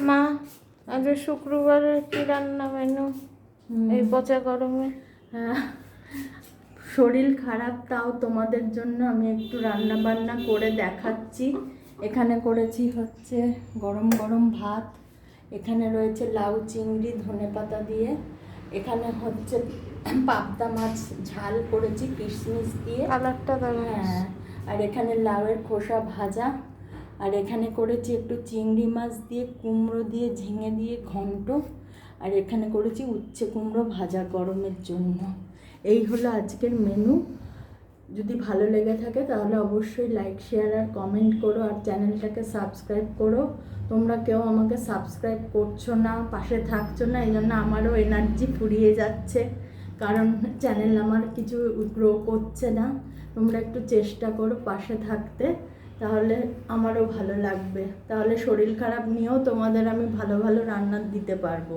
মা আজ শুক্রবারে কি রান্না মেনু এই পচা গরমে? হ্যাঁ, শরীর খারাপ, তাও তোমাদের জন্য আমি একটু রান্না বান্না করে দেখাচ্ছি। এখানে করেছি হচ্ছে গরম গরম ভাত, এখানে রয়েছে লাউ চিংড়ি ধনেপাতা দিয়ে, এখানে হচ্ছে পাবদা মাছ ঝাল করেছি কিশমিশ দিয়ে। কালারটা দারুণ। হ্যাঁ, আর এখানে লাউয়ের খোসা ভাজা, আর এখানে করেছি একটু চিংড়ি মাছ দিয়ে কুমড়ো দিয়ে ঝিঙে দিয়ে ঘন্ট, আর এখানে করেছি উচ্ছে কুমড়ো ভাজা গরমের জন্য। এই হলো আজকের মেনু। যদি ভালো লেগে থাকে তাহলে অবশ্যই লাইক শেয়ার আর কমেন্ট করো, আর চ্যানেলটাকে সাবস্ক্রাইব করো। তোমরা কেউ আমাকে সাবস্ক্রাইব করছো না, পাশে থাকছো না, এই জন্য আমারও এনার্জি ফুরিয়ে যাচ্ছে, কারণ চ্যানেল আমার কিছু গ্রো করছে না। তোমরা একটু চেষ্টা করো পাশে থাকতে, তাহলে আমারও ভালো লাগবে, তাহলে শরীর খারাপ নিয়েও তোমাদের আমি ভালো ভালো রান্না দিতে পারবো।